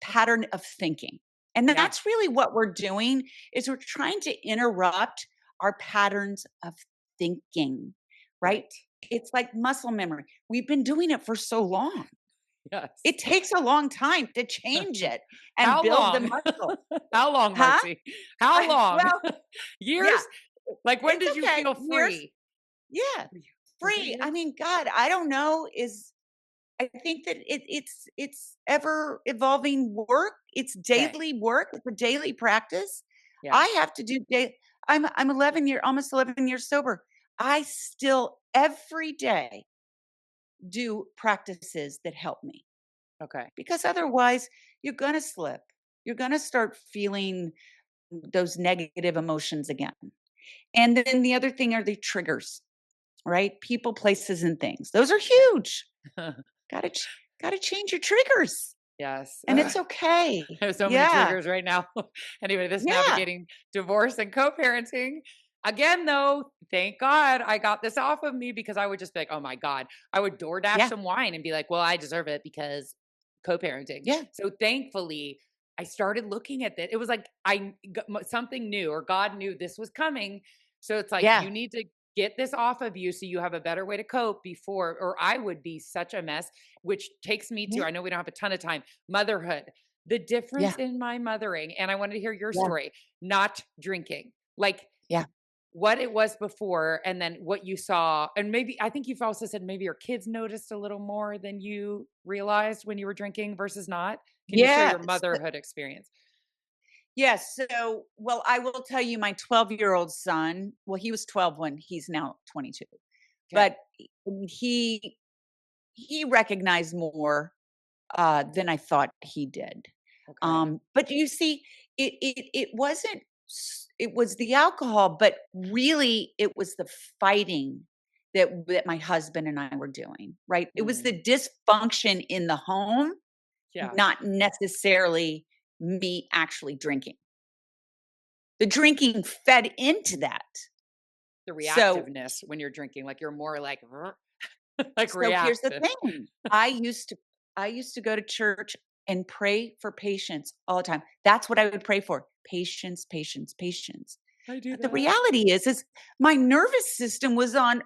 pattern of thinking. And Yeah. that's really what we're doing is we're trying to interrupt our patterns of thinking, right? Right. It's like muscle memory. We've been doing it for so long. Yes. It takes a long time to change it and How build the long? muscle. How long, Huh? Marcy? How long? Well, yeah, Years? Like, when it's did you okay. feel Years. free? Yeah. Was it Free. I years? mean, God, I don't know, I think that it's ever evolving work. It's Okay. daily work. It's a daily practice. Yeah. I have to do day I'm almost 11 years sober. I still every day do practices that help me Okay. because otherwise you're going to slip. You're going to start feeling those negative emotions again. And then the other thing are the triggers, right? People, places, and things. Those are Okay. huge. Gotta ch gotta change your triggers, Yes. and it's okay. There's so many Yeah. triggers right now. Anyway, this Yeah. navigating divorce and co-parenting. Again, though, thank God I got this off of me because I would just be like, oh my God. I would DoorDash Yeah. some wine and be like, well, I deserve it because co-parenting. Yeah. So thankfully, I started looking at that. It was like something new, or God knew this was coming. So it's like, Yeah. you need to get this off of you so you have a better way to cope before, or I would be such a mess, which takes me to, Yeah. I know we don't have a ton of time, motherhood. The difference Yeah. in my mothering, and I wanted to hear your Yeah. story, not drinking. Like, Yeah. what it was before, and then what you saw, and maybe I think you've also said maybe your kids noticed a little more than you realized when you were drinking versus not. Can you share your Yes. motherhood experience? Yes. So, well, I will tell you my 12-year-old son, well, he was 12 when he's now 22, Okay. but he recognized more than I thought he did. Okay. But you see, it wasn't it was the alcohol, but really it was the fighting that my husband and I were doing, right? It was Mm. the dysfunction in the home, Yeah. not necessarily me actually drinking. The drinking fed into that. The So reactiveness when you're drinking, like, you're more like like so here's the reactive. thing. I used to go to church and pray for patience all the time. That's what I would pray for. Patience, patience, patience. I do But the that. reality is my nervous system was on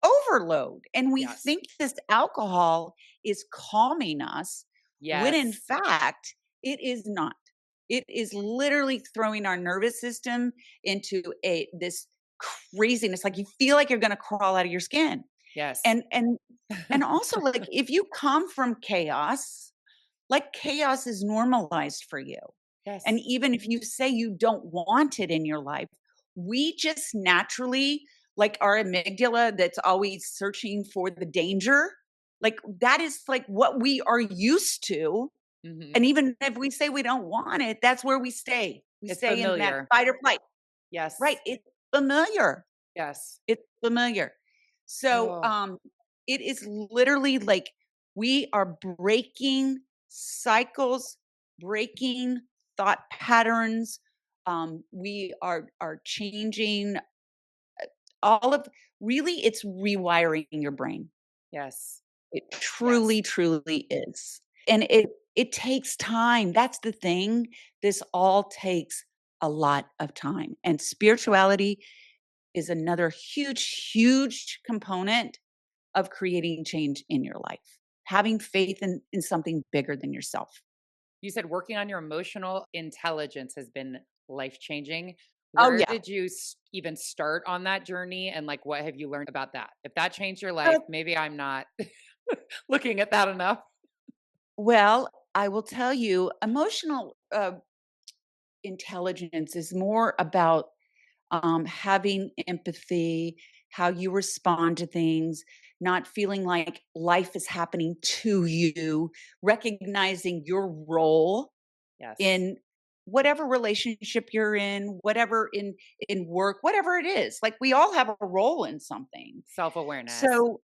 overload, and we Yes. think this alcohol is calming us when in Yes. fact it is not. It is literally throwing our nervous system into a this craziness, like you feel like you're going to crawl out of your skin. Yes. And also, like, if you come from chaos, like, chaos is normalized for you. And Yes. even if you say you don't want it in your life, we just naturally, like our amygdala that's always searching for the danger, like, that is, like, what we are used to. Mhm. And even if we say we don't want it, that's where we stay. We It's stay in that familiar. fight or flight. Right, Yes. it's familiar. Yes. It's familiar. So, Oh, it is literally like we are breaking cycles, breaking thought patterns. We are changing all of really it's rewiring your brain. yes. It Yes. truly, truly is. And it takes time. That's the thing. This all takes a lot of time. And Yeah. spirituality is another huge, huge component of creating change in your life. Having faith in something bigger than yourself. You said working on your emotional intelligence has been life changing. Oh, Where yeah. did you even start on that journey? And like, what have you learned about that? If that changed your Uh, life, maybe I'm not looking at that enough. well, I will tell you, emotional intelligence is more about having empathy, how you respond to things, not feeling like life is happening to you, recognizing your role Yes. in whatever relationship you're in, whatever in work, whatever it is. Like we all have a role in something. Self awareness. So,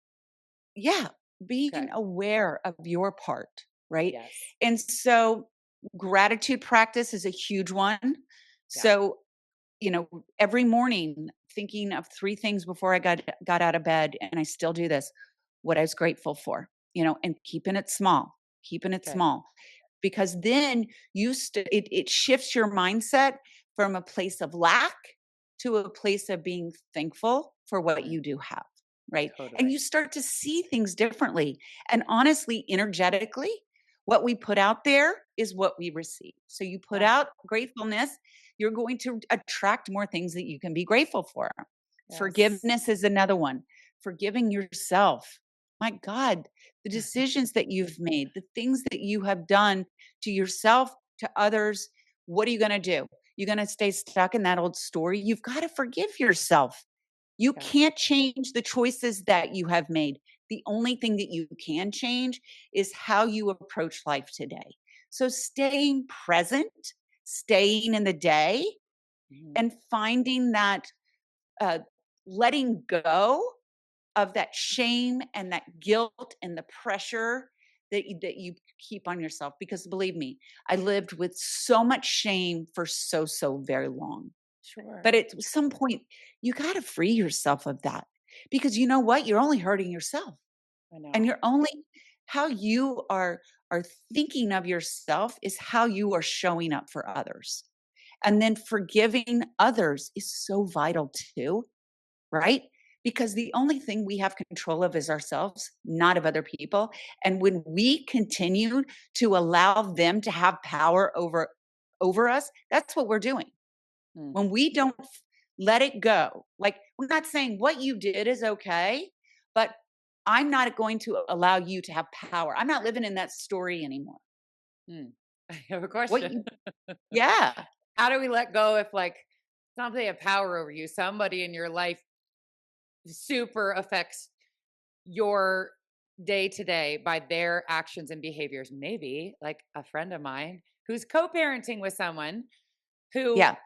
yeah, being Okay. aware of your part, right? Yes. And so gratitude practice is a huge one. Yeah. So, every morning thinking of 3 things before I got out of bed, and I still do this, what I was grateful for, and keeping it Okay. small, because then it shifts your mindset from a place of lack to a place of being thankful for what Mm, you do have, right? And totally. you start to see things differently. And honestly, energetically, what we put out there is what we receive. So you put Yeah. out gratefulness, you're going to attract more things that you can be grateful for. Yes. Forgiveness is another one. Forgiving yourself. My God, the decisions that you've made, the things that you have done to yourself, to others, what are you going to do? You're going to stay stuck in that old story. You've got to forgive yourself. You Yeah. can't change the choices that you have made. The only thing that you can change is how you approach life today. So staying present, staying in the day, Mhm. and finding that uh, letting go of that shame and that guilt and the pressure that you keep on yourself, because believe me, I lived with so much shame for so very long. But Sure. at some point you got to free yourself of that, because you know what, you're only hurting yourself, I and know. you're only how you are are thinking of yourself is how you are showing up for others. And then forgiving others is so vital too, right? Because the only thing we have control of is ourselves, not of other people. And when we continue to allow them to have power over us, that's what we're doing. Mm, When we don't let it go, like we're not saying what you did is okay, but I'm not going to allow you to have power. I'm not living in that story anymore. mm. I have a What question. you Yeah. How do we let go if like something have power over you? Somebody in your life super affects your day to day by their actions and behaviors. Maybe like a friend of mine who's co-parenting with someone who Yeah.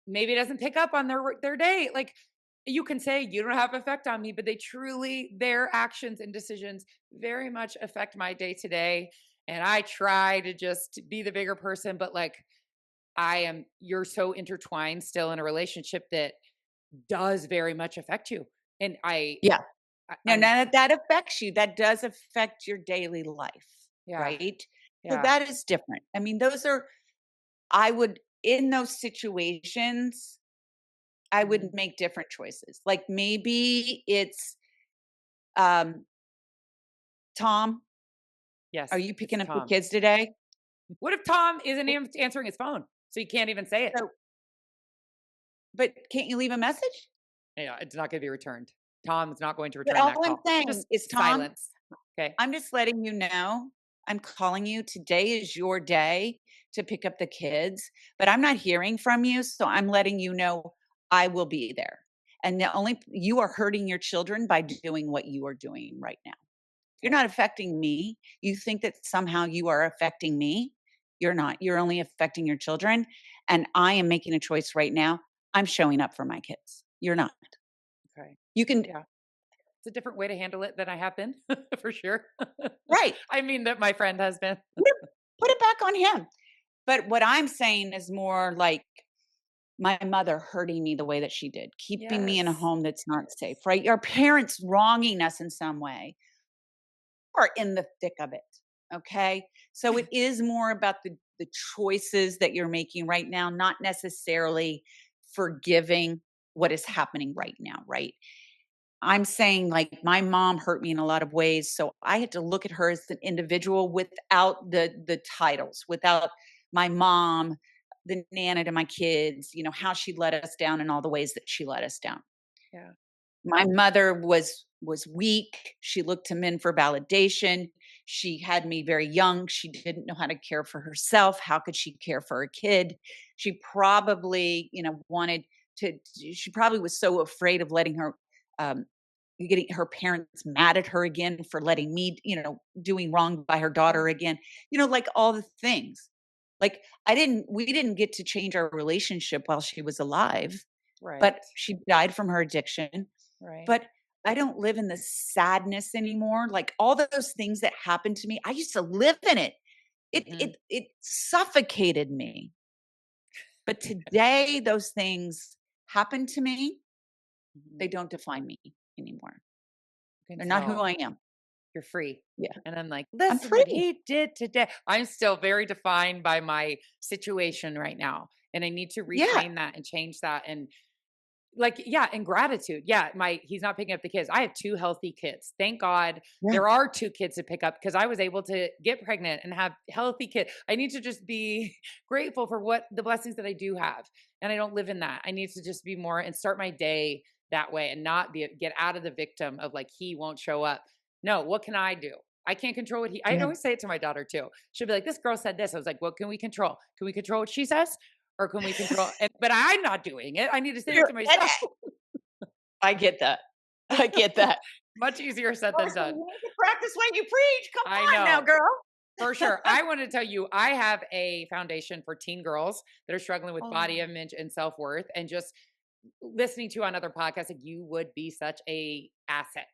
maybe doesn't pick up on their day. Like you can say you don't have effect on me, but they truly their actions and decisions very much affect my day to day. And I try to just be the bigger person, but like you're so intertwined still in a relationship that does very much affect you. And Yeah. No, I'm, that affects you. That does affect your daily life, yeah, right? So yeah, that is different. I mean, those are I would in those situations, I would mhm. make different choices. Like maybe it's um, Tom, are Yes, you it's picking up the Tom. kids today? What if Tom isn't W- even answering his phone? So you can't even say it. So, but can't you leave a message? Yeah, it's not going to be returned. Tom is not going to But return that all I'm call. saying Just is, Tom, silence. Okay. I'm just letting you know, I'm calling you. Today is your day to pick up the kids, but I'm not hearing from you. So I'm letting you know I will be there. And the only you are hurting your children by doing what you are doing right now. You're Okay. not affecting me. You think that somehow you are affecting me. You're not. You're only affecting your children. And I am making a choice right now. I'm showing up for my kids. You're not. Okay. You can, Yeah. It's a different way to handle it than I have been for sure. right. I mean, that my friend has been. Put it, put it back on him. But what I'm saying is more like my mother hurting me the way that she did, keeping me in a Yes. home that's not safe, Yes. right? Our parents wronging us in some way or in the thick of it. Okay. So it is more about the choices that you're making right now, not necessarily forgiving what is happening right now, right? I'm saying like my mom hurt me in a lot of ways. So I had to look at her as an individual without the titles, without my mom, the nana to my kids, how she let us down in all the ways that she let us down. Yeah. My mother was weak. She looked to men for validation. She had me very young. She didn't know how to care for herself. How could she care for a kid? She probably, wanted to she probably was so afraid of letting her um getting her parents mad at her again for letting me, doing wrong by her Yeah. daughter again. Like all the things. Like we didn't get to change our relationship while she was alive, but Right. she died from her addiction. Right. But I don't live in the sadness anymore. Like all those things that happened to me, I used to live in it. It Hmm. it it suffocated me. But today those things happen to me. They Hmm. don't define me anymore. You can They're not who tell I am. you're free. Yeah. And I'm like, I'm listen what free. he did today. I'm still very defined by my situation right now. And I need to Yeah. reframe that and change that. And like, yeah, and gratitude. Yeah, he's not picking up the kids. I have 2 healthy kids. Thank God Yeah. there are 2 kids to pick up because I was able to get pregnant and have healthy kids. I need to just be grateful for what the blessings that I do have. And I don't live in that. I need to just be more and start my day that way and not get out of the victim of like he won't show up. No, what can I do? I can't control what he I Yeah. always say it to my daughter too. She'll be like, "This girl said this." I was like, "What can we control? Can we control what she says? Or can we control it?" But I'm not doing it. I need to say it You're to and myself. I get that. I get that. Much easier said than Listen, done. you need to practice what you preach. Come I on now, know. For girl. sure. I want to tell you, I have a foundation for teen girls that are struggling with body Oh, image and self-worth and just listening to you on other podcasts, like you would be such a asset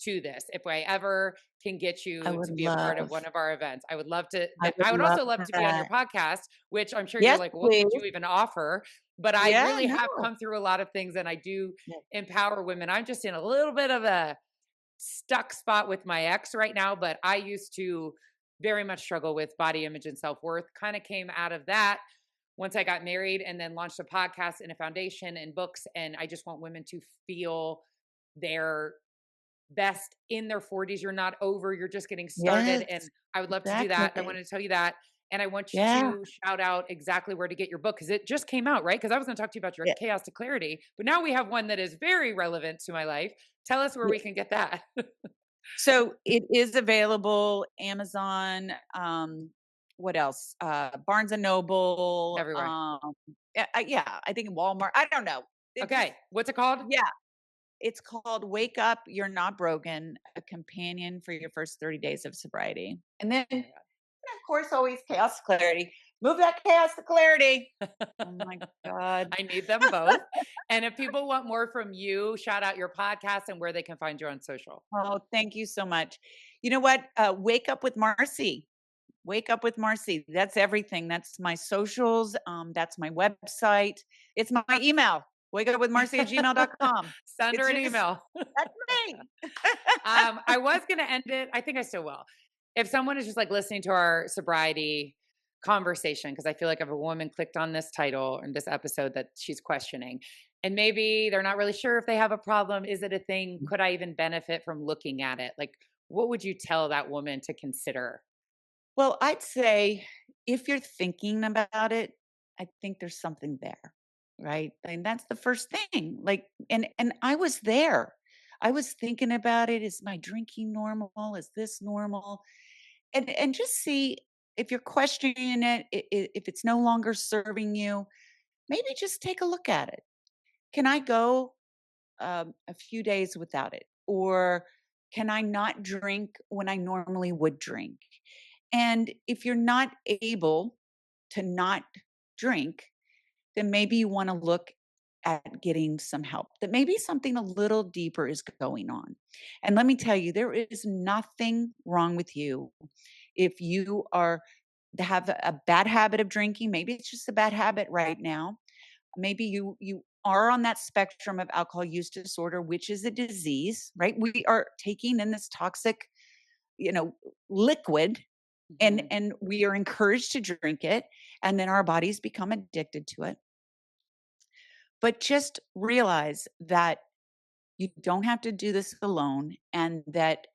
to this. If I ever can get I you would to be a part of love one of our events, I would love to. I would I would love also love to be on your that. podcast, which I'm sure you're Yes, like, what please. could you even offer? But I Yeah, really have no. come through a lot of things and I do Yeah. empower women. I'm just in a little bit of a stuck spot with my ex right now, but I used to very much struggle with body image and self-worth. Kind of came out of that once I got married and then launched a podcast and a foundation and books. And I just want women to feel their best in their 40s. You're not over, you're just getting started. And Yes, I would love to do that. I exactly. wanted to tell you that. And I want you Yeah. to shout out exactly where to get your book because it just came out, right? Because I was going to talk to you about your Yeah. chaos to clarity, but now we have one that is very relevant to my life. Tell us where Yeah. we can get that. So it is available Amazon, what else? Barnes& and Noble, Everywhere. yeah, I think Walmart, I don't know. It just Okay. What's it called? yeah, it's called Wake Up, You're Not Broken, a companion for your first 30 days of sobriety. And then, Oh my of course, always chaos to clarity. Move that chaos to clarity. Oh God. my god. I need them both. And if people want more from you, shout out your podcast and where they can find you on social. Oh, thank you so much. You know what? Wake Up with Marci. Wake Up with Marci. That's everything. That's my socials. That's my website. It's my email. wakeupwithmarci@gmail.com. Send her It's an just email. that's me. I was going to end it. I think I still will. If someone is just like listening to our sobriety conversation, because I feel like if a woman clicked on this title and this episode that she's questioning, and maybe they're not really sure if they have a problem, is it a thing? Could I even benefit from looking at it? Like, what would you tell that woman to consider? Well, I'd say if you're thinking about it, I think there's something there, right? And that's the first thing. Like, and I was there. I was thinking about it. Is my drinking normal? Is this normal? And just see if you're questioning it, if it's no longer serving you, maybe just take a look at it. Can I go a few days without it? Or can I not drink when I normally would drink? And if you're not able to not drink, then maybe you want to look at getting some help. That maybe something a little deeper is going on. And let me tell you, there is nothing wrong with you if you are have a bad habit of drinking. Maybe it's just a bad habit right now. Maybe you are on that spectrum of alcohol use disorder, which is a disease, right? We are taking in this toxic, you know, liquid, and Mhm. and we are encouraged to drink it, and then our bodies become addicted to it. But just realize that you don't have to do this alone, and that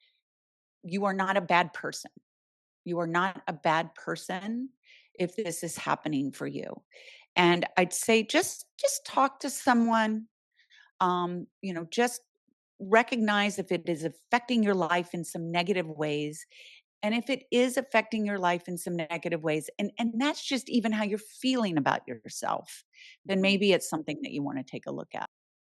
you are not a bad person. You are not a bad person if this is happening for you. And I'd say just talk to someone, just recognize if it is affecting your life in some negative ways. And if it is affecting your life in some negative ways, and that's just even how you're feeling about yourself, then Mhm. maybe it's something that you want to take a look at.